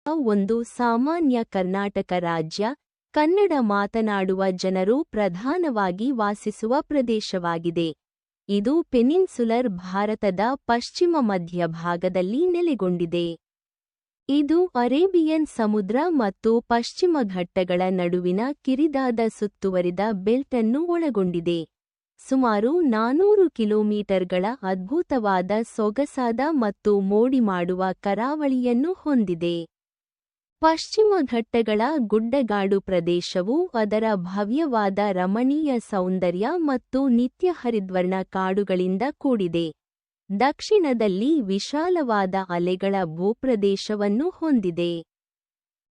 ಒಂದು ಸಾಮಾನ್ಯ ಕರ್ನಾಟಕ ರಾಜ್ಯ, ಕನ್ನಡ ಮಾತನಾಡುವ ಜನರು ಪ್ರಧಾನವಾಗಿ ವಾಸಿಸುವ ಪ್ರದೇಶವಾಗಿದೆ. ಇದು ಪೆನಿನ್ಸುಲರ್ ಭಾರತದ ಪಶ್ಚಿಮ ಮಧ್ಯ ಭಾಗದಲ್ಲಿ ನೆಲೆಗೊಂಡಿದೆ. ಇದು ಅರೇಬಿಯನ್ ಸಮುದ್ರ ಮತ್ತು ಪಶ್ಚಿಮ ಘಟ್ಟಗಳ ನಡುವಿನ ಕಿರಿದಾದ ಸುತ್ತುವರಿದ ಬೆಲ್ಟ್ ಅನ್ನು ಒಳಗೊಂಡಿದೆ. ಸುಮಾರು 400 ಕಿಲೋಮೀಟರ್ಗಳ ಅದ್ಭುತವಾದ ಸೊಗಸಾದ ಮತ್ತು ಮೋಡಿ ಮಾಡುವ ಕರಾವಳಿಯನ್ನು ಹೊಂದಿದೆ. ಪಶ್ಚಿಮ ಘಟ್ಟಗಳ ಗುಡ್ಡಗಾಡು ಪ್ರದೇಶವು ಅದರ ಭವ್ಯವಾದ ರಮಣೀಯ ಸೌಂದರ್ಯ ಮತ್ತು ನಿತ್ಯ ಹರಿದ್ವರ್ಣ ಕಾಡುಗಳಿಂದ ಕೂಡಿದೆ. ದಕ್ಷಿಣದಲ್ಲಿ ವಿಶಾಲವಾದ ಅಲೆಗಳ ಭೂಪ್ರದೇಶವನ್ನು ಹೊಂದಿದೆ.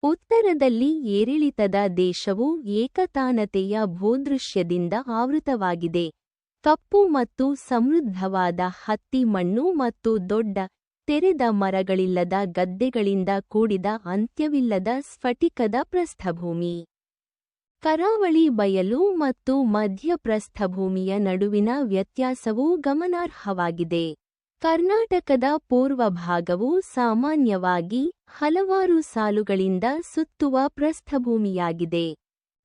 ಉತ್ತರದಲ್ಲಿ ಏರಿಳಿತದ ದೇಶವು ಏಕತಾನತೆಯ ಭೂದೃಶ್ಯದಿಂದ ಆವೃತವಾಗಿದೆ. ಕಪ್ಪು ಮತ್ತು ಸಮೃದ್ಧವಾದ ಹತ್ತಿ ಮಣ್ಣು ಮತ್ತು ದೊಡ್ಡ, ತೆರೆದ ಮರಗಳಿಲ್ಲದ ಗದ್ದೆಗಳಿಂದ ಕೂಡಿದ ಅಂತ್ಯವಿಲ್ಲದ ಸ್ಫಟಿಕದ ಪ್ರಸ್ಥಭೂಮಿ. ಕರಾವಳಿ ಬಯಲು ಮತ್ತು ಮಧ್ಯ ಪ್ರಸ್ಥಭೂಮಿಯ ನಡುವಿನ ವ್ಯತ್ಯಾಸವು ಗಮನಾರ್ಹವಾಗಿದೆ. ಕರ್ನಾಟಕದ ಪೂರ್ವ ಭಾಗವು ಸಾಮಾನ್ಯವಾಗಿ ಹಲವಾರು ಸಾಲುಗಳಿಂದ ಸುತ್ತುವ ಪ್ರಸ್ಥಭೂಮಿಯಾಗಿದೆ.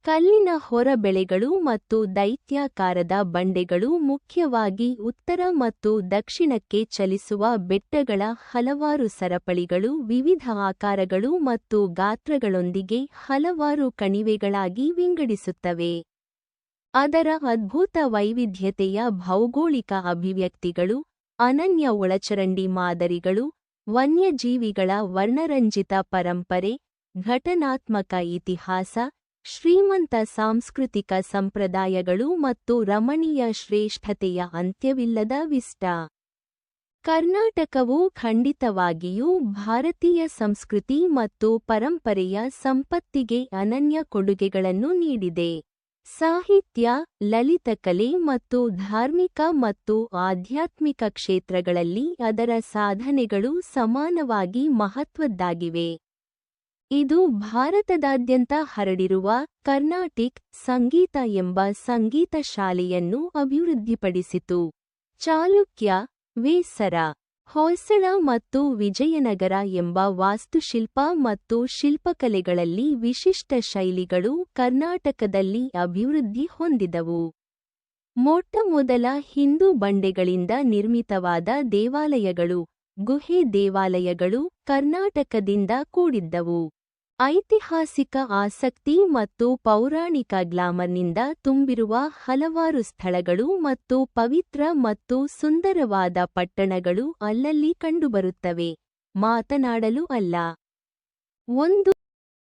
ಕಲ್ಲಿನ ಹೊರಬೆಳೆಗಳು ಮತ್ತು ದೈತ್ಯಾಕಾರದ ಬಂಡೆಗಳು ಮುಖ್ಯವಾಗಿ ಉತ್ತರ ಮತ್ತು ದಕ್ಷಿಣಕ್ಕೆ ಚಲಿಸುವ ಬೆಟ್ಟಗಳ ಹಲವಾರು ಸರಪಳಿಗಳು ವಿವಿಧ ಆಕಾರಗಳು ಮತ್ತು ಗಾತ್ರಗಳೊಂದಿಗೆ ಹಲವಾರು ಕಣಿವೆಗಳಾಗಿ ವಿಂಗಡಿಸುತ್ತವೆ. ಅದರ ಅದ್ಭುತ ವೈವಿಧ್ಯತೆಯ ಭೌಗೋಳಿಕ ಅಭಿವ್ಯಕ್ತಿಗಳು, ಅನನ್ಯ ಒಳಚರಂಡಿ ಮಾದರಿಗಳು, ವನ್ಯಜೀವಿಗಳ ವರ್ಣರಂಜಿತ ಪರಂಪರೆ, ಘಟನಾತ್ಮಕ ಇತಿಹಾಸ, ಶ್ರೀಮಂತ ಸಾಂಸ್ಕೃತಿಕ ಸಂಪ್ರದಾಯಗಳು ಮತ್ತು ರಮಣೀಯ ಶ್ರೇಷ್ಠತೆಯ ಅಂತ್ಯವಿಲ್ಲದ ವಿಸ್ಟ. ಕರ್ನಾಟಕವು ಖಂಡಿತವಾಗಿಯೂ ಭಾರತೀಯ ಸಂಸ್ಕೃತಿ ಮತ್ತು ಪರಂಪರೆಯ ಸಂಪತ್ತಿಗೆ ಅನನ್ಯ ಕೊಡುಗೆಗಳನ್ನು ನೀಡಿದೆ. ಸಾಹಿತ್ಯ, ಲಲಿತಕಲೆ ಮತ್ತು ಧಾರ್ಮಿಕ ಮತ್ತು ಆಧ್ಯಾತ್ಮಿಕ ಕ್ಷೇತ್ರಗಳಲ್ಲಿ ಅದರ ಸಾಧನೆಗಳು ಸಮಾನವಾಗಿ ಮಹತ್ವದ್ದಾಗಿವೆ. ಇದು ಭಾರತದಾದ್ಯಂತ ಹರಡಿರುವ ಕರ್ನಾಟಿಕ್ ಸಂಗೀತ ಎಂಬ ಸಂಗೀತ ಶಾಲೆಯನ್ನು ಅಭಿವೃದ್ಧಿಪಡಿಸಿತು. ಚಾಲುಕ್ಯ, ವೇಸರ, ಹೊಯ್ಸಳ ಮತ್ತು ವಿಜಯನಗರ ಎಂಬ ವಾಸ್ತುಶಿಲ್ಪ ಮತ್ತು ಶಿಲ್ಪಕಲೆಗಳಲ್ಲಿ ವಿಶಿಷ್ಟ ಶೈಲಿಗಳು ಕರ್ನಾಟಕದಲ್ಲಿ ಅಭಿವೃದ್ಧಿ ಹೊಂದಿದವು. ಮೊಟ್ಟಮೊದಲ ಹಿಂದೂ ಬಂಡೆಗಳಿಂದ ನಿರ್ಮಿತವಾದ ದೇವಾಲಯಗಳು, ಗುಹೆ ದೇವಾಲಯಗಳು ಕರ್ನಾಟಕದಿಂದ ಕೂಡಿದ್ದವು. ಐತಿಹಾಸಿಕ ಆಸಕ್ತಿ ಮತ್ತು ಪೌರಾಣಿಕ ಗ್ಲಾಮರ್ನಿಂದ ತುಂಬಿರುವ ಹಲವಾರು ಸ್ಥಳಗಳು ಮತ್ತು ಪವಿತ್ರ ಮತ್ತು ಸುಂದರವಾದ ಪಟ್ಟಣಗಳು ಅಲ್ಲಲ್ಲಿ ಕಂಡುಬರುತ್ತವೆ. ಮಾತನಾಡಲು ಅಲ್ಲ. ಒಂದು